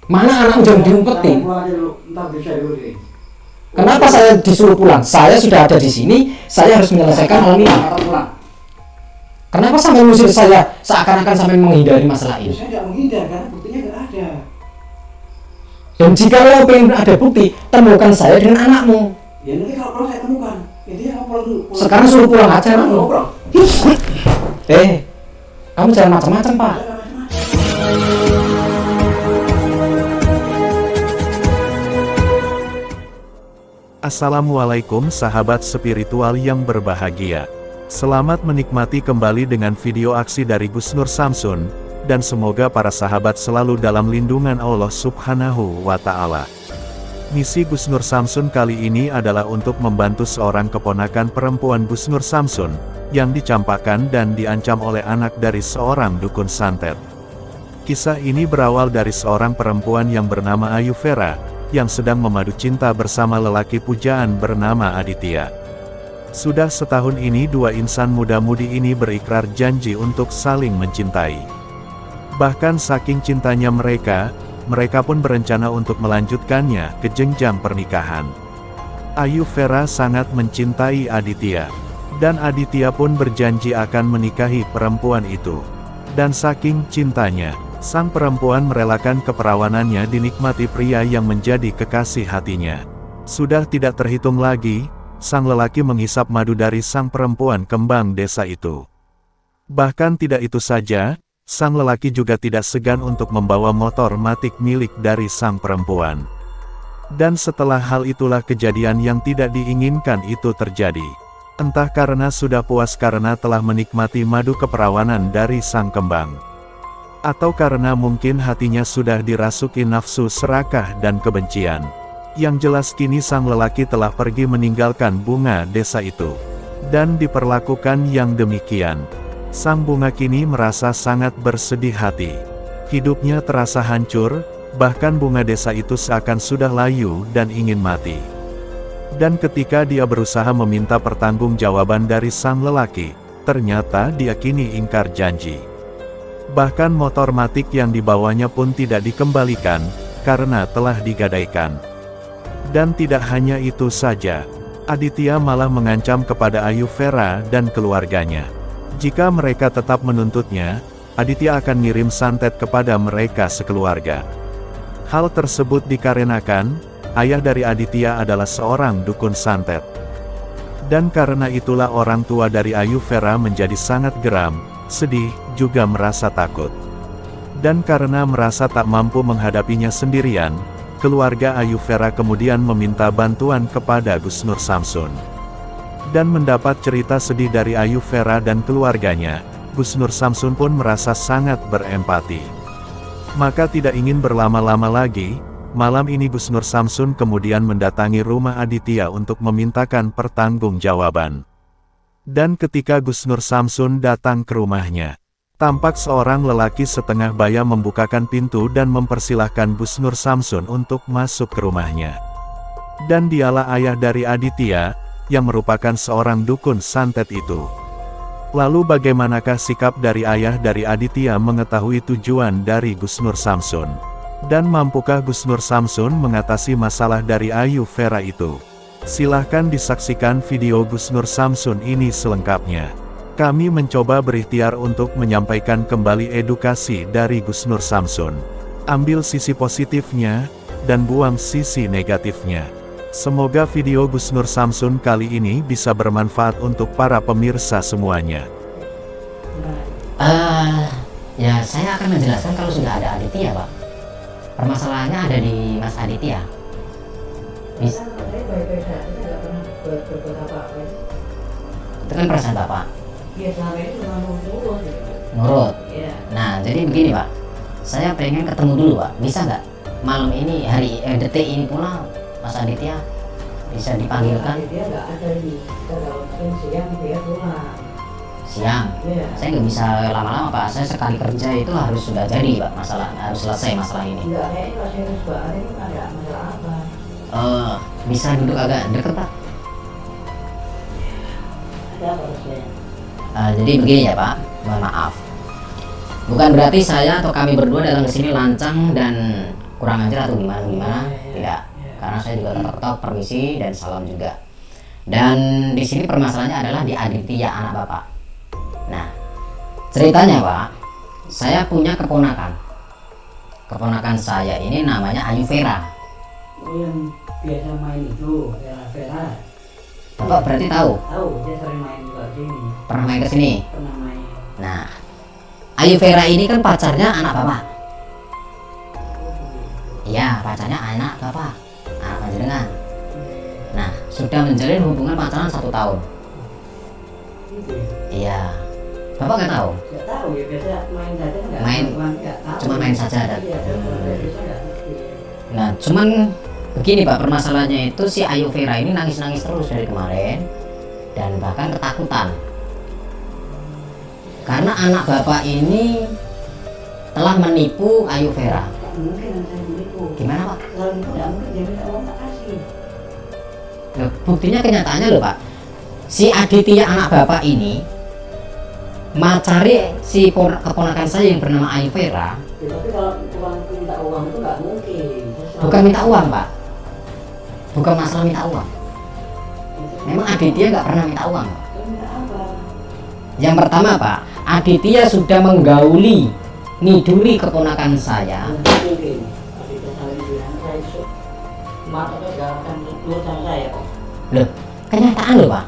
Mana anakmu jangan diumpetin. Kenapa saya disuruh pulang? Saya sudah ada di sini, saya harus menyelesaikan hal ini. Kenapa sampai mengusir saya seakan-akan sampai menghindari masalah ini? Saya tidak menghindar karena buktinya nggak ada. Dan jika lo pengen ada bukti, temukan saya dengan anakmu. Ya nanti kalau pulang saya temukan. Intinya kamu pulang dulu. Sekarang suruh pulang aja anakmu. Kamu jangan macam-macam, Pak. Assalamualaikum sahabat spiritual yang berbahagia. Selamat menikmati kembali dengan video aksi dari Gus Nur Samsun, dan semoga para sahabat selalu dalam lindungan Allah Subhanahu wa Ta'ala. Misi Gus Nur Samsun kali ini adalah untuk membantu seorang keponakan perempuan Gus Nur Samsun, yang dicampakkan dan diancam oleh anak dari seorang dukun santet. Kisah ini berawal dari seorang perempuan yang bernama Ayu Vera, yang sedang memadu cinta bersama lelaki pujaan bernama Aditya. Sudah setahun ini dua insan muda-mudi ini berikrar janji untuk saling mencintai. Bahkan saking cintanya mereka pun berencana untuk melanjutkannya ke jenjang pernikahan. Ayu Vera sangat mencintai Aditya, dan Aditya pun berjanji akan menikahi perempuan itu. Dan saking cintanya, sang perempuan merelakan keperawanannya dinikmati pria yang menjadi kekasih hatinya. Sudah tidak terhitung lagi, sang lelaki menghisap madu dari sang perempuan kembang desa itu. Bahkan tidak itu saja, sang lelaki juga tidak segan untuk membawa motor matic milik dari sang perempuan. Dan setelah hal itulah kejadian yang tidak diinginkan itu terjadi. Entah karena sudah puas karena telah menikmati madu keperawanan dari sang kembang, atau karena mungkin hatinya sudah dirasuki nafsu serakah dan kebencian. Yang jelas kini sang lelaki telah pergi meninggalkan bunga desa itu. Dan diperlakukan yang demikian, sang bunga kini merasa sangat bersedih hati. Hidupnya terasa hancur, bahkan bunga desa itu seakan sudah layu dan ingin mati. Dan ketika dia berusaha meminta pertanggungjawaban dari sang lelaki, ternyata dia kini ingkar janji. Bahkan motor matic yang dibawanya pun tidak dikembalikan, karena telah digadaikan. Dan tidak hanya itu saja, Aditya malah mengancam kepada Ayu Vera dan keluarganya. Jika mereka tetap menuntutnya, Aditya akan ngirim santet kepada mereka sekeluarga. Hal tersebut dikarenakan, ayah dari Aditya adalah seorang dukun santet. Dan karena itulah orang tua dari Ayu Vera menjadi sangat geram, sedih, juga merasa takut. Dan karena merasa tak mampu menghadapinya sendirian, keluarga Ayu Vera kemudian meminta bantuan kepada Gus Nur Samsun. Dan mendapat cerita sedih dari Ayu Vera dan keluarganya, Gus Nur Samsun pun merasa sangat berempati. Maka tidak ingin berlama-lama lagi, malam ini Gus Nur Samsun kemudian mendatangi rumah Aditya untuk memintakan pertanggungjawaban. Dan ketika Gus Nur Samsun datang ke rumahnya, tampak seorang lelaki setengah baya membukakan pintu dan mempersilahkan Gus Nur Samsun untuk masuk ke rumahnya. Dan dialah ayah dari Aditya, yang merupakan seorang dukun santet itu. Lalu bagaimanakah sikap dari ayah dari Aditya mengetahui tujuan dari Gus Nur Samsun? Dan mampukah Gus Nur Samsun mengatasi masalah dari Ayu Vera itu? Silahkan disaksikan video Gus Nur Samsun ini selengkapnya. Kami mencoba berikhtiar untuk menyampaikan kembali edukasi dari Gus Nur Samsun. Ambil sisi positifnya, dan buang sisi negatifnya. Semoga video Gus Nur Samsun kali ini bisa bermanfaat untuk para pemirsa semuanya. Ya saya akan menjelaskan kalau sudah ada Aditya, Pak. Permasalahannya ada di Mas Aditya. Bisa. Itu kan perasaan Bapak. Ya selama ini cuma nurut. Nurut. Ya. Nah jadi begini Pak, saya pengen ketemu dulu Pak. Bisa nggak malam ini detik ini pula Mas Aditya bisa dipanggilkan? Dia nggak ada ini. Kalau mungkin siang dia pulang. Siang. Ya. Saya nggak bisa lama-lama Pak. Saya sekali kerja itu harus sudah jadi Pak, masalah harus selesai masalah ini. Enggak, kayaknya kalau serius banget ini ada masalah apa? Bisa duduk agak deket Pak. Ada apa maksudnya? Jadi begini ya Pak, mohon maaf. Bukan berarti saya atau kami berdua datang ke sini lancang dan kurang ajar atau gimana tidak, karena saya juga tetap permisi dan salam juga. Dan di sini permasalahannya adalah di Aditya anak bapak. Nah, ceritanya Pak, saya punya keponakan saya ini namanya Ayu Vera. Oh, yang biasa main itu Vera. Bapak berarti tahu, Dia sering main juga sini. pernah main ke sini. Pernah main. Nah, Ayu Vera ini kan pacarnya anak bapak. Iya, pacarnya anak bapak, anak panjenengan. Nah, sudah menjalin hubungan pacaran 1 tahun. Gitu ya. Iya, bapak nggak tahu? Nggak tahu ya, biasa main saja nggak. Main. Nggak tahu. Cuma main saja dan. Iya, biasa nggak ngerti. Nah, cuman begini Pak, permasalahannya itu si Ayu Vera ini nangis-nangis terus dari kemarin dan bahkan ketakutan karena anak bapak ini telah menipu Ayu Vera. Nggak mungkin saya menipu. Gimana Pak? Kalau itu nggak mungkin dia minta uang tak kasih. Loh, buktinya kenyataannya loh Pak, si Aditya anak bapak ini macari si keponakan saya yang bernama Ayu Vera. Ya, tapi kalau minta uang itu nggak mungkin. Bukan minta uang Pak, bukan masalah minta uang. Memang Aditya nggak pernah minta uang Pak. Minta apa? Yang pertama Pak, Aditya sudah menggauli, niduri keponakan saya. Mungkin. Tapi kalau bilang saya itu matanya galakan dulu sama saya kok. Loh, kenyataan loh Pak,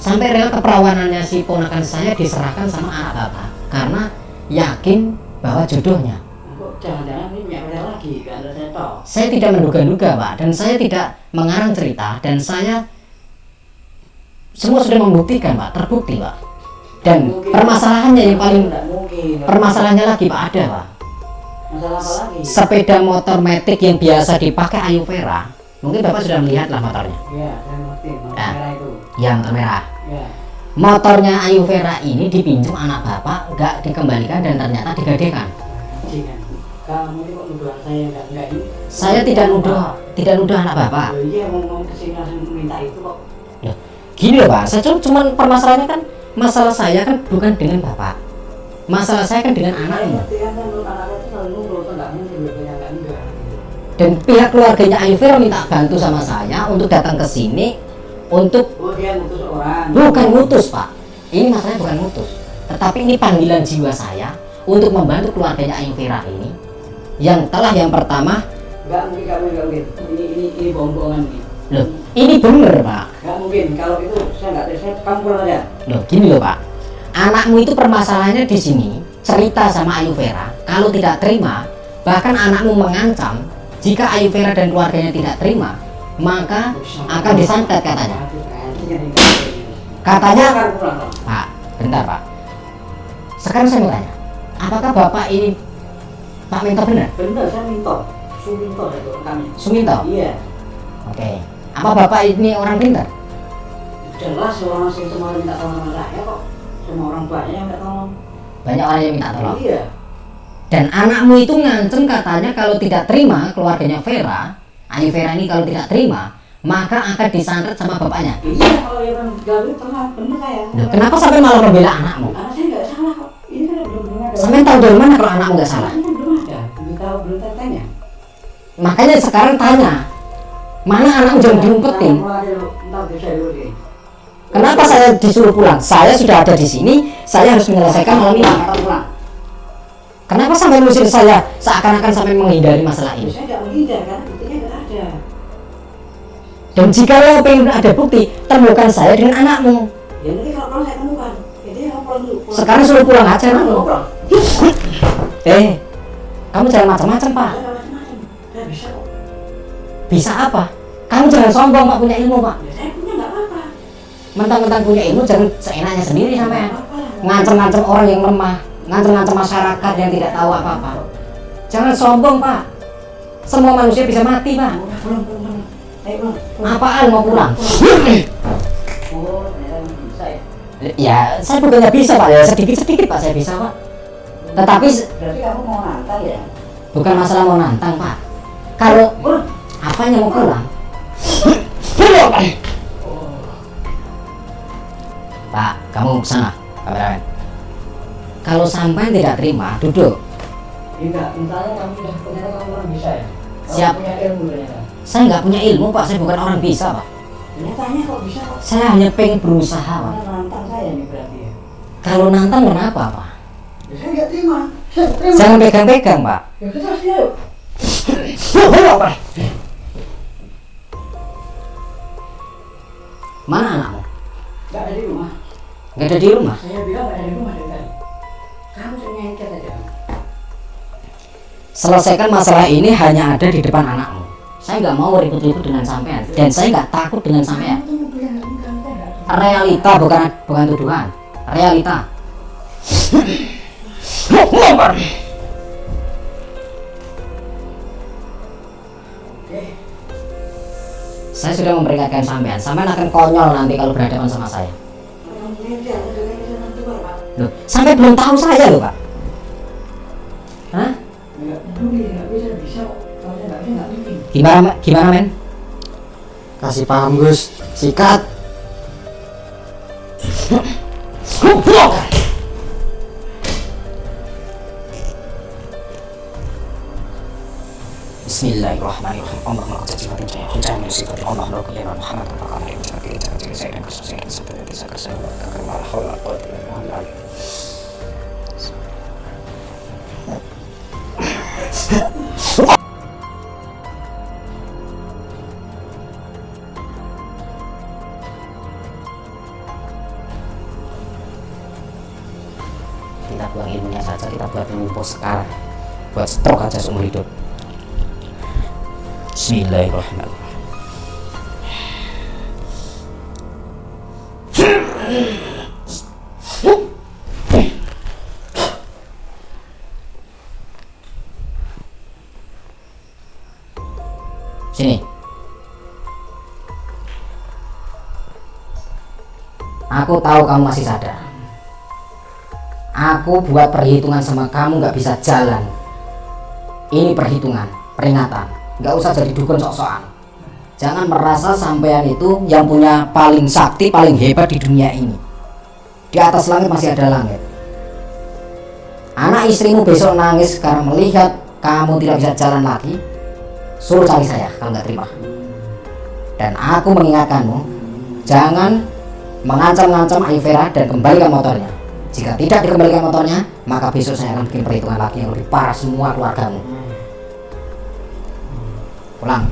sampai rela keperawanannya si ponakan saya diserahkan sama anak bapak karena yakin bahwa jodohnya. Kok jangan-jangan ini punya pacar lagi kan saya tahu. Saya tidak menduga-duga Pak, dan saya tidak mengarang cerita, dan saya semua sudah membuktikan Pak, terbukti Pak. Dan permasalahannya yang paling Nggak mungkin. permasalahannya lagi Pak ada Pak. Masalah apa lagi? Sepeda motor matic yang biasa dipakai Ayu Vera, mungkin Bapak sudah melihat lah motornya, Iya, saya ngerti. Motor Nah. merah itu. yang merah. Ya. Motornya Ayu Vera ini dipinjam anak bapak, nggak dikembalikan dan ternyata digadekan. Jangan. Kamu ini kok nuduhan saya enggak ini? Saya tidak nuduh anak bapak. Loh, iya ngomong kesini langsung minta itu kok. Loh, gini loh Pak, saya cuman permasalahannya kan masalah saya kan bukan dengan bapak, masalah saya kan dengan Saya anaknya. ngerti kan menurut anak itu selalu nurut, kan nggak mungkin berpihak enggak. Dan pihak keluarganya Ayu Vera minta bantu sama saya untuk datang ke sini untuk Oh dia ngutus orang. bukan ngutus Pak. Ini masalahnya bukan ngutus, tetapi ini panggilan jiwa saya untuk membantu keluarganya Ayu Vera ini yang telah yang pertama. Nggak mungkin. Ini bohong-bohongan nih. Loh, ini bener Pak. Nggak mungkin. Kalau itu saya nggak saya kamu pulang aja. Loh, gini loh Pak. Anakmu itu permasalahannya di sini cerita sama Ayu Vera, kalau tidak terima, bahkan anakmu mengancam jika Ayu Vera dan keluarganya tidak terima, maka akan disantet katanya. Katanya, akan pulang. Pak, bentar Pak. Sekarang saya mau tanya, apakah Bapak ini Pak Minto benar? Bener saya minta. Suminto itu kami. Suminto? Iya. Oke. Apa Bapak ini orang pintar? Jelas orang sih semua minta tolong sama saya kok. Semua orang banyak yang minta tolong. Banyak orang yang minta tolong. Iya. Dan anakmu itu ngancem katanya kalau tidak terima keluarganya Vera, Ayu Vera ini kalau tidak terima, maka akan disantet sama bapaknya. Iya kalau yang gawe pernah bener saya. Loh, kenapa sampai malah membela anakmu? Anak saya nggak salah kok. Ini kan belum ada. Sampai tahu dari mana kalau anakmu nggak salah? Ini kan belum ada. Belum tanya. Makanya sekarang tanya, mana anakmu jangan diumpetin. Ntar bisa dulu deh. Kenapa saya disuruh pulang? Saya sudah ada di sini, saya harus menyelesaikan hal ini. Pulang. Kenapa sampai mengusir saya seakan-akan sampai menghindari masalah ini? Saya nggak menghindar karena buktinya nggak ada. Dan jika lo pengen ada bukti, temukan saya dengan anakmu. Ya nanti kalau pulang saya temukan. Jadi kamu pulang dulu. Sekarang suruh pulang aja anakmu. Pulang. Kamu jangan macam-macam Pak. Saya nggak macam-macam. Saya bisa kok. Bisa apa? Kamu jangan sombong Pak, punya ilmu Pak. Ya saya punya nggak apa-apa. Mentang-mentang punya ilmu jangan seenaknya sendiri sampean. Nggak apa-apa. Ngancem-ngancem orang yang lemah, ngancem-ngancem masyarakat yang tidak tahu apa-apa. Jangan sombong Pak. Semua manusia bisa mati Pak. Udah pulang. Ayo pulang. Apaan mau pulang? Oh ternyata bisa ya. Ya, saya bukannya bisa Pak, ya sedikit-sedikit Pak saya bisa Pak. Tetapi Berarti kamu mau nantang ya? bukan masalah mau nantang Pak. Kalau apanya mau pulang? Pak, kamu kesana, kameramen. Kalau sampai tidak terima, duduk. Enggak, misalnya kamu udah ternyata kamu orang bisa ya? Siap. Punya ilmu ternyata. Saya nggak punya ilmu Pak, saya bukan orang bisa Pak. Nyatanya kok bisa kok. Saya hanya pengen berusaha Pak. Karena nantang saya nih berarti ya. Kalau nantang kenapa Pak? Ya, saya nggak terima. Saya terima. Jangan pegang-pegang Pak. Ya kita harus yuk. Mana anakmu? Nggak ada di rumah. Nggak ada di rumah. Saya bilang nggak ada di rumah dari tadi. Kamu saya nyengket aja. Selesaikan masalah ini hanya ada di depan anakmu. Saya nggak mau ribut-ribut dengan sampean dan saya nggak takut dengan sampean. Kamu tuh mobil yang nggak bukan saya. Realita bukan tuduhan. Realita. Saya sudah memperingatkan sampean. Sampean akan konyol nanti kalau berhadapan sama saya. Kamu nyengket aja dengan saya nanti Pak. Loh, sampai belum tahu saya loh Pak. Hah? Nggak peduli, nggak bisa kok. Kalau saya nggak bisa nggak mungkin. Gimana men? Kasih paham Gus, sikat. Bismillahirrahmanirrahim. Allahumma qad tajibati jaya hujah min sifati Allah wa kulli Muhammad wa qala in takdir takdir sayyidan khususan sabda bisa kasih wa takdir ma hawla wa quwwata illa billah. Kita buang ilmunya saja, kita buat lumpuh sekarang. Buat stroke aja seumur hidup. Bismillahirrahmanirrahim. Sini. Aku tahu kamu masih sadar. Aku buat perhitungan sama kamu nggak bisa jalan. Ini perhitungan, peringatan. Nggak usah jadi dukun sok-sokan. Jangan merasa sampean itu yang punya paling sakti, paling hebat di dunia ini. Di atas langit masih ada langit. Anak istrimu besok nangis karena melihat kamu tidak bisa jalan lagi. Suruh cari saya kalau nggak terima. Dan aku mengingatkanmu, jangan mengancam-ngancam Aivera dan kembalikan motornya. Jika tidak dikembalikan motornya, maka besok saya akan bikin perhitungan lagi yang lebih parah semua keluargamu. Pulang.